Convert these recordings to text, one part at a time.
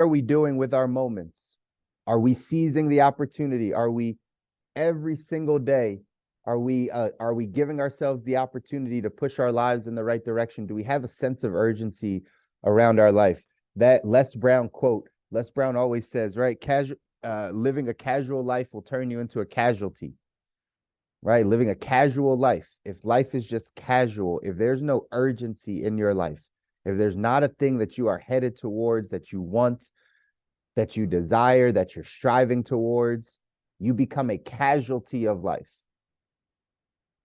are we doing with our moments? Are we seizing the opportunity? Are we every single day? Are we giving ourselves the opportunity to push our lives in the right direction? Do we have a sense of urgency around our life? That Les Brown quote, Les Brown always says, right? Living a casual life will turn you into a casualty, right? Living a casual life. If life is just casual, if there's no urgency in your life, if there's not a thing that you are headed towards, that you want, that you desire, that you're striving towards, you become a casualty of life.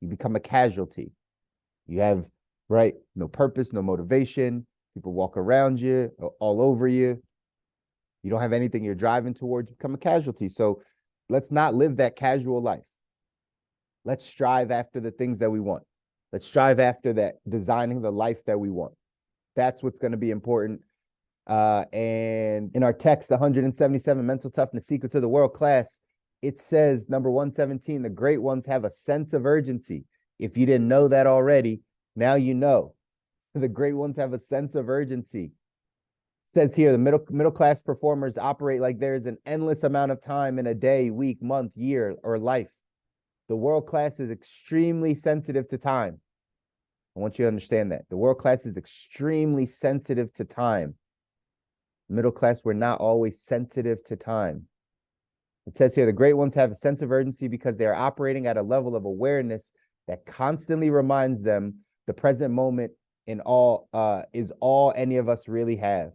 You become a casualty. You have, right, no purpose, no motivation. People walk around you, all over you. You don't have anything you're driving towards. You become a casualty. So let's not live that casual life. Let's strive after the things that we want. Let's strive after that, designing the life that we want. That's what's going to be important. And in our text, 177 Mental Toughness Secret to the World Class, it says, number 117, the great ones have a sense of urgency. If you didn't know that already, now you know. The great ones have a sense of urgency. It says here, the middle class performers operate like there's an endless amount of time in a day, week, month, year, or life. The world class is extremely sensitive to time. I want you to understand that. The world class is extremely sensitive to time. Middle class, we're not always sensitive to time. It says here, the great ones have a sense of urgency because they are operating at a level of awareness that constantly reminds them the present moment is all any of us really have.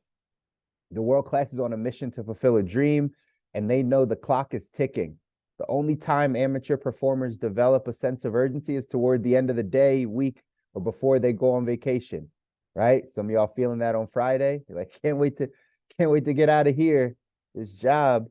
The world class is on a mission to fulfill a dream, and they know the clock is ticking. The only time amateur performers develop a sense of urgency is toward the end of the day, week, or before they go on vacation, right? Some of y'all feeling that on Friday. You're like, can't wait to get out of here, this job.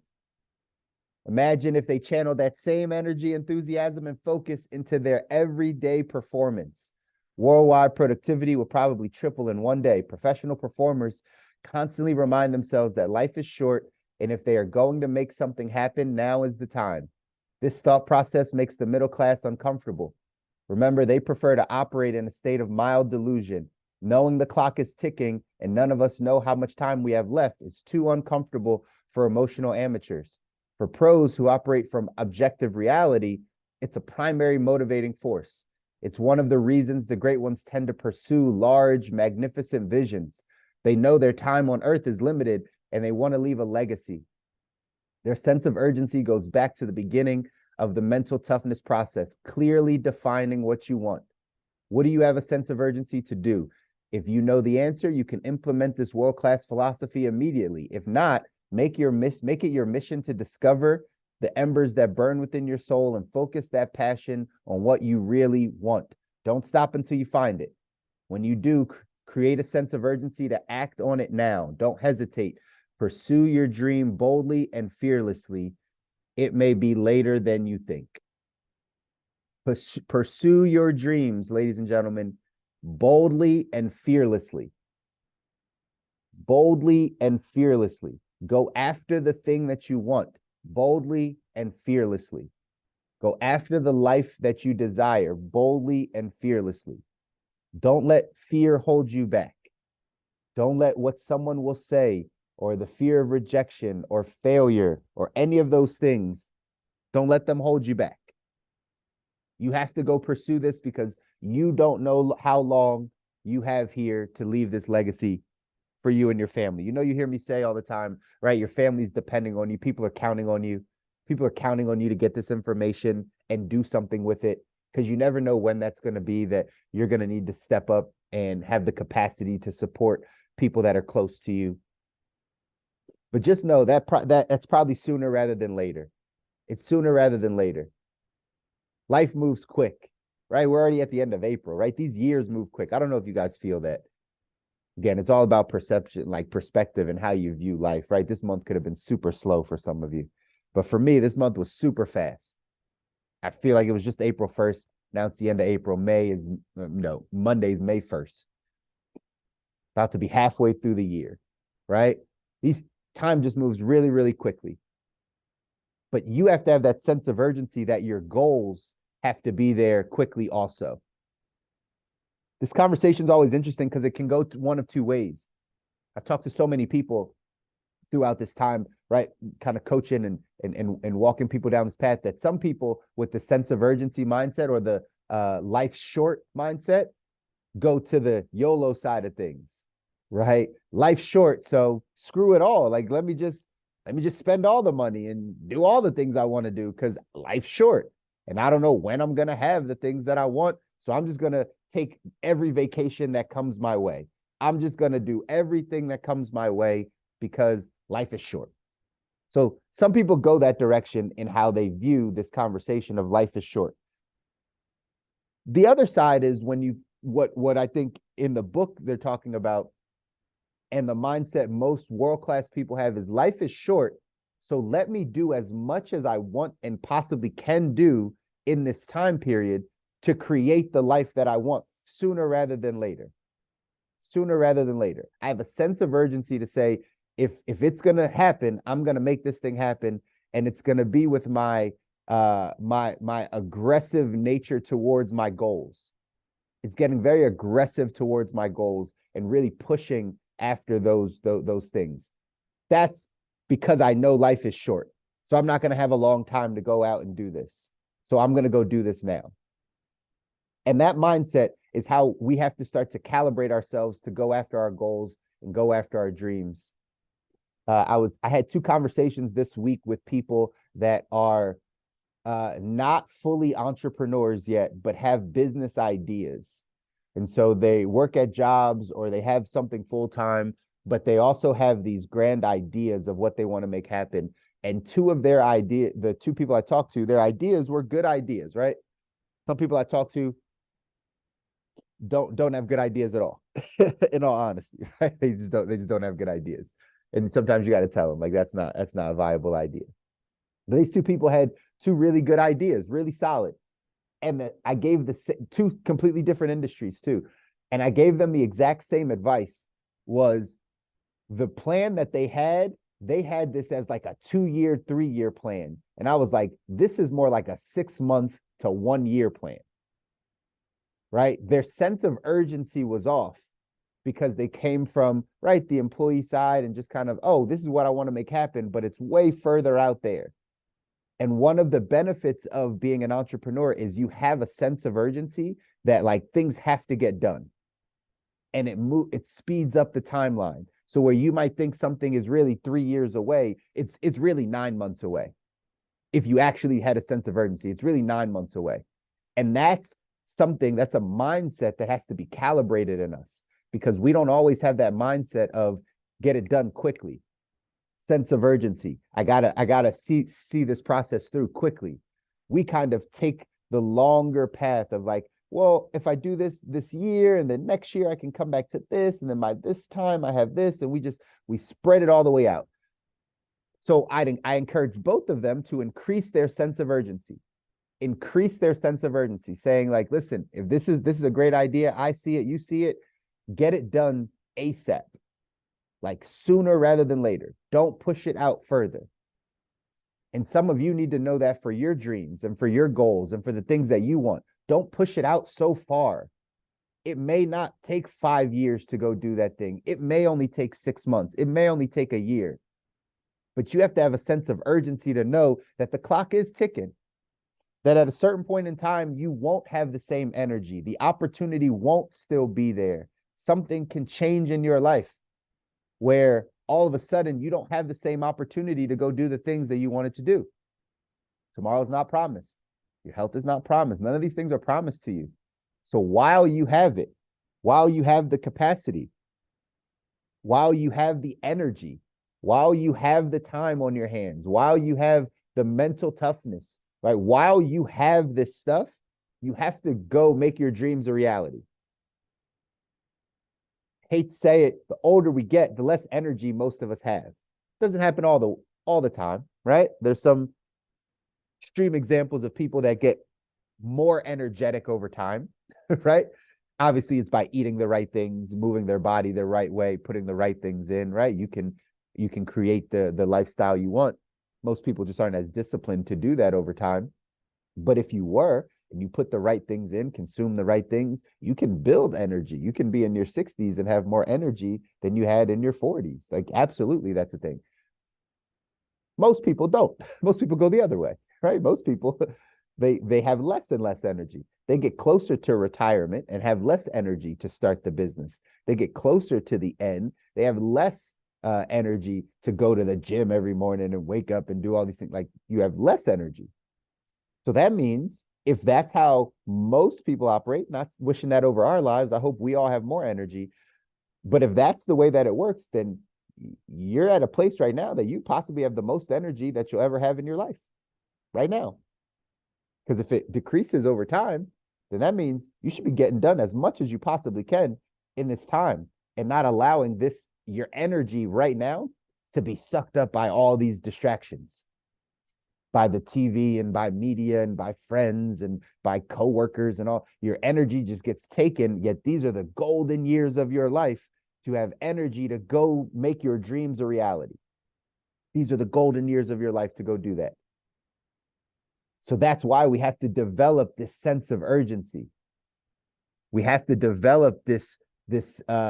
Imagine if they channel that same energy, enthusiasm, and focus into their everyday performance. Worldwide productivity will probably triple in one day. Professional performers constantly remind themselves that life is short, and if they are going to make something happen, now is the time. This thought process makes the middle class uncomfortable. Remember, they prefer to operate in a state of mild delusion. Knowing the clock is ticking and none of us know how much time we have left is too uncomfortable for emotional amateurs. For pros who operate from objective reality, it's a primary motivating force. It's one of the reasons the great ones tend to pursue large, magnificent visions. They know their time on earth is limited and they want to leave a legacy. Their sense of urgency goes back to the beginning of the mental toughness process, clearly defining what you want. What do you have a sense of urgency to do? If you know the answer, you can implement this world-class philosophy immediately. If not, make it your mission to discover the embers that burn within your soul and focus that passion on what you really want. Don't stop until you find it. When you do, create a sense of urgency to act on it now. Don't hesitate. Pursue your dream boldly and fearlessly. It may be later than you think. Pursue your dreams, ladies and gentlemen, boldly and fearlessly. Boldly and fearlessly. Go after the thing that you want, boldly and fearlessly. Go after the life that you desire, boldly and fearlessly. Don't let fear hold you back. Don't let what someone will say or the fear of rejection or failure or any of those things, don't let them hold you back. You have to go pursue this because you don't know how long you have here to leave this legacy for you and your family. You know, you hear me say all the time, right? Your family's depending on you. People are counting on you. People are counting on you to get this information and do something with it because you never know when that's going to be that you're going to need to step up and have the capacity to support people that are close to you. But just know that that's probably sooner rather than later. It's sooner rather than later. Life moves quick, right? We're already at the end of April, right? These years move quick. I don't know if you guys feel that. Again, it's all about perception, like perspective and how you view life, right? This month could have been super slow for some of you. But for me, this month was super fast. I feel like it was just April 1st. Now it's the end of April. Monday's May 1st. About to be halfway through the year, right? These time just moves really, really quickly. But you have to have that sense of urgency that your goals have to be there quickly also. This conversation is always interesting because it can go one of two ways. I've talked to so many people throughout this time, right? Kind of coaching and walking people down this path, that some people with the sense of urgency mindset or the life short mindset go to the YOLO side of things, right? Life short, so screw it all. Like let me just spend all the money and do all the things I want to do because life's short. And I don't know when I'm gonna have the things that I want. So I'm just gonna take every vacation that comes my way. I'm just gonna do everything that comes my way because life is short. So some people go that direction in how they view this conversation of life is short. The other side is when you what I think in the book they're talking about, and the mindset most world-class people have, is life is short. So let me do as much as I want and possibly can do in this time period to create the life that I want sooner rather than later. Sooner rather than later. I have a sense of urgency to say, if it's gonna happen, I'm gonna make this thing happen, and it's gonna be with my my aggressive nature towards my goals. It's getting very aggressive towards my goals and really pushing after those things. That's because I know life is short. So I'm not going to have a long time to go out and do this. So I'm going to go do this now. And that mindset is how we have to start to calibrate ourselves to go after our goals and go after our dreams. I had 2 conversations this week with people that are not fully entrepreneurs yet, but have business ideas. And so they work at jobs or they have something full time, but they also have these grand ideas of what they want to make happen. And 2 of their the 2 people I talked to, their ideas were good ideas, right? Some people I talked to don't have good ideas at all, in all honesty, right? They just don't have good ideas. And sometimes you got to tell them, like, that's not a viable idea. But these 2 people had 2 really good ideas, really solid. And I gave the 2 completely different industries too. And I gave them the exact same advice. Was the plan that they had this as like a 2-year, 3-year plan. And I was like, this is more like a 6-month to 1-year plan, right? Their sense of urgency was off because they came from, right, the employee side and just kind of, oh, this is what I want to make happen, but it's way further out there. And one of the benefits of being an entrepreneur is you have a sense of urgency that, like, things have to get done. And it speeds up the timeline. So where you might think something is really 3 years away, it's really 9 months away. If you actually had a sense of urgency, it's really 9 months away. And that's a mindset that has to be calibrated in us, because we don't always have that mindset of get it done quickly. Sense of urgency. I gotta see this process through quickly. We kind of take the longer path of like, well, if I do this year and then next year I can come back to this, and then by this time I have this, and we spread it all the way out. So I encourage both of them to increase their sense of urgency. Saying like, listen, if this is a great idea, I see it, you see it, get it done ASAP. Like sooner rather than later. Don't push it out further. And some of you need to know that for your dreams and for your goals and for the things that you want. Don't push it out so far. It may not take 5 years to go do that thing. It may only take 6 months. It may only take a year. But you have to have a sense of urgency to know that the clock is ticking. That at a certain point in time, you won't have the same energy. The opportunity won't still be there. Something can change in your life where all of a sudden you don't have the same opportunity to go do the things that you wanted to do. Tomorrow's not promised. Your health is not promised. None of these things are promised to you. So while you have it, while you have the capacity, while you have the energy, while you have the time on your hands, while you have the mental toughness, right? While you have this stuff, you have to go make your dreams a reality. Hate to say it, the older we get, the less energy most of us have. Doesn't happen all the time, right? There's some extreme examples of people that get more energetic over time, right? Obviously, it's by eating the right things, moving their body the right way, putting the right things in, right? You can create the lifestyle you want. Most people just aren't as disciplined to do that over time. But if you were, and you put the right things in, consume the right things, you can build energy. You can be in your 60s and have more energy than you had in your 40s. Like, absolutely, that's a thing. Most people don't. Most people go the other way, right? Most people, they have less and less energy. They get closer to retirement and have less energy to start the business. They get closer to the end. They have less energy to go to the gym every morning and wake up and do all these things. Like, you have less energy. So that means if that's how most people operate, not wishing that over our lives, I hope we all have more energy. But if that's the way that it works, then you're at a place right now that you possibly have the most energy that you'll ever have in your life right now. Because if it decreases over time, then that means you should be getting done as much as you possibly can in this time and not allowing your energy right now to be sucked up by all these distractions, by the TV and by media and by friends and by coworkers and all. Your energy just gets taken, yet these are the golden years of your life to have energy to go make your dreams a reality. These are the golden years of your life to go do that. So that's why we have to develop this sense of urgency. We have to develop this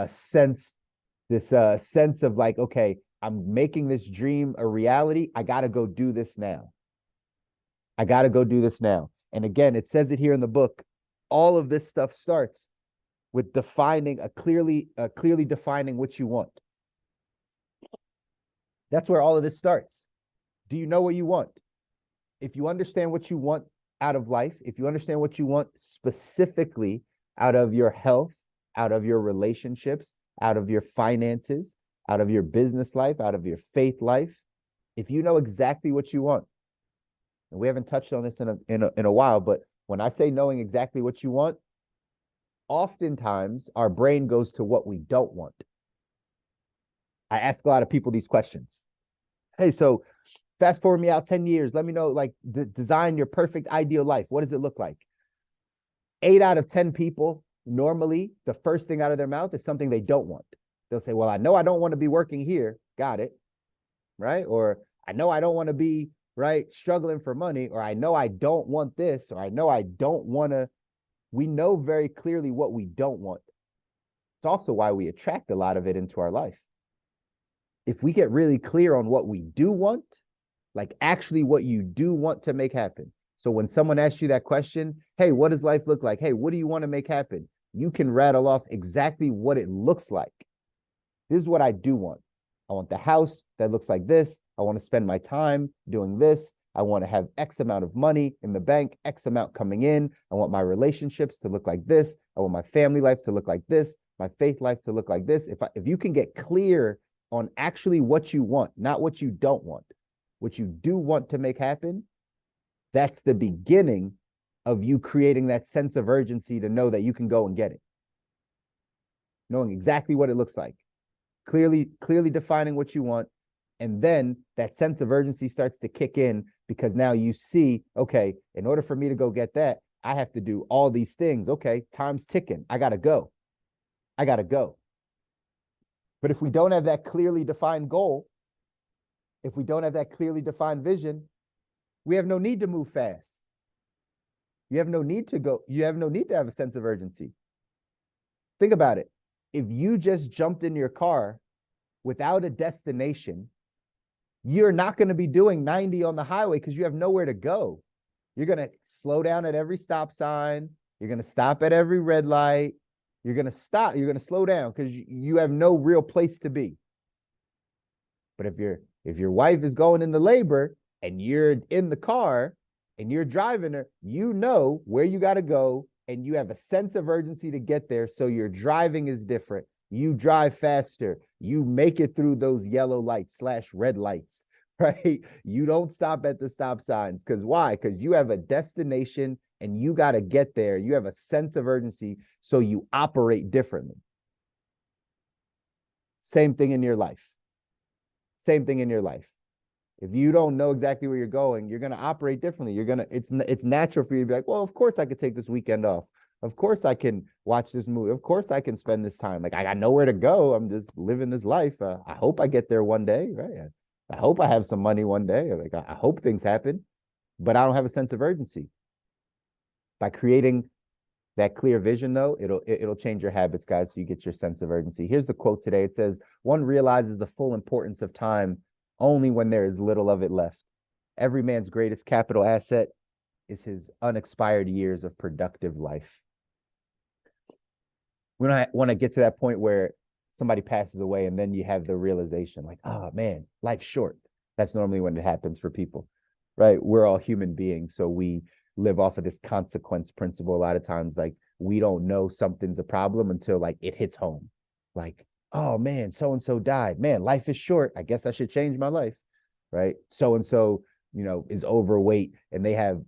sense of like, okay, I'm making this dream a reality. I got to go do this now. I got to go do this now. And again, it says it here in the book. All of this stuff starts with clearly defining what you want. That's where all of this starts. Do you know what you want? If you understand what you want out of life, if you understand what you want specifically out of your health, out of your relationships, out of your finances, out of your business life, out of your faith life, if you know exactly what you want, and we haven't touched on this in a while, but when I say knowing exactly what you want, oftentimes our brain goes to what we don't want. I ask a lot of people these questions. Hey, so fast forward me out 10 years. Let me know, like, design your perfect ideal life. What does it look like? 8 out of 10 people, normally, the first thing out of their mouth is something they don't want. They'll say, well, I know I don't want to be working here. Got it. Right? Or I know I don't want to be, right, struggling for money. Or I know I don't want this. Or I know I don't want to. We know very clearly what we don't want. It's also why we attract a lot of it into our life. If we get really clear on what we do want, like actually what you do want to make happen. So when someone asks you that question, hey, what does life look like? Hey, what do you want to make happen? You can rattle off exactly what it looks like. This is what I do want. I want the house that looks like this. I want to spend my time doing this. I want to have X amount of money in the bank, X amount coming in. I want my relationships to look like this. I want my family life to look like this. My faith life to look like this. If you can get clear on actually what you want, not what you don't want, what you do want to make happen, that's the beginning of you creating that sense of urgency to know that you can go and get it. Knowing exactly what it looks like, clearly defining what you want, and then that sense of urgency starts to kick in because now you see, okay, in order for me to go get that, I have to do all these things. Okay, time's ticking. I got to go. But if we don't have that clearly defined goal, if we don't have that clearly defined vision, we have no need to move fast. You have no need to go. You have no need to have a sense of urgency. Think about it. If you just jumped in your car without a destination, you're not going to be doing 90 on the highway because you have nowhere to go. You're going to slow down at every stop sign. You're going to stop at every red light. You're going to stop. You're going to slow down because you have no real place to be. But if your wife is going into labor and you're in the car and you're driving her, you know where you got to go and you have a sense of urgency to get there. So your driving is different. You drive faster. You make it through those yellow lights / red lights, right? You don't stop at the stop signs. Because why? Because you have a destination and you got to get there. You have a sense of urgency, so you operate differently. Same thing in your life. Same thing in your life. If you don't know exactly where you're going, you're going to operate differently. It's natural for you to be like, well, of course I could take this weekend off. Of course I can watch this movie. Of course I can spend this time. Like, I got nowhere to go. I'm just living this life. I hope I get there one day, right? I hope I have some money one day. Like, I hope things happen, but I don't have a sense of urgency. By creating that clear vision, though, it'll change your habits, guys, so you get your sense of urgency. Here's the quote today. It says, one realizes the full importance of time only when there is little of it left. Every man's greatest capital asset is his unexpired years of productive life. We don't want to get to that point where somebody passes away and then you have the realization like, oh man, life's short. That's normally when it happens for people, right? We're all human beings. So we live off of this consequence principle. A lot of times, like we don't know something's a problem until like it hits home. Like, oh man, so-and-so died. Man, life is short. I guess I should change my life, right? So-and-so, is overweight and they have,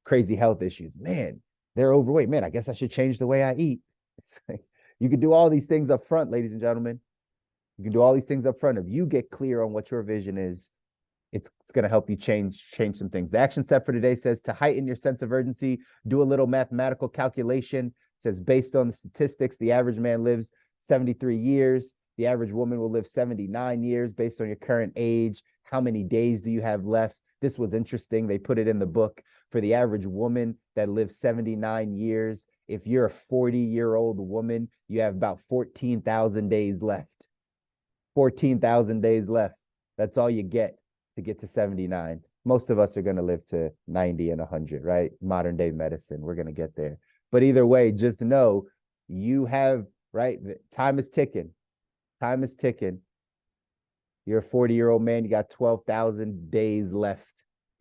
crazy health issues. Man, they're overweight. Man, I guess I should change the way I eat. It's like, you can do all these things up front, ladies and gentlemen. You can do all these things up front. If you get clear on what your vision is, it's going to help you change some things. The action step for today says to heighten your sense of urgency, do a little mathematical calculation. It says based on the statistics, the average man lives 73 years. The average woman will live 79 years based on your current age. How many days do you have left? This was interesting. They put it in the book. For the average woman that lives 79 years, if you're a 40-year-old woman, you have about 14,000 days left. 14,000 days left. That's all you get to get to 79. Most of us are going to live to 90 and 100, right? Modern day medicine, we're going to get there. But either way, just know you have, right? Time is ticking. Time is ticking. You're a 40-year-old man. You got 12,000 days left.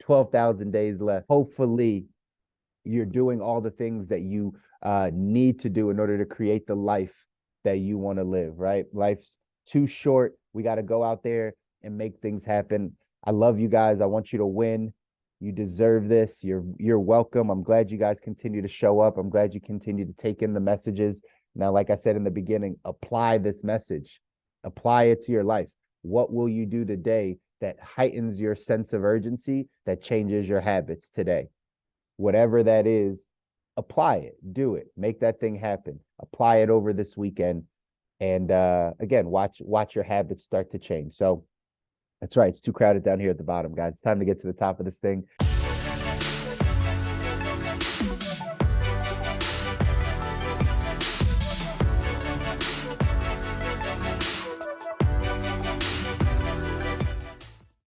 12,000 days left. Hopefully, you're doing all the things that you need to do in order to create the life that you want to live, right? Life's too short. We got to go out there and make things happen. I love you guys. I want you to win. You deserve this. You're welcome. I'm glad you guys continue to show up. I'm glad you continue to take in the messages. Now, like I said in the beginning, apply this message. Apply it to your life. What will you do today that heightens your sense of urgency, that changes your habits today? Whatever that is, apply it, do it, make that thing happen. Apply it over this weekend. And again, watch your habits start to change. So that's right. It's too crowded down here at the bottom, guys. It's time to get to the top of this thing.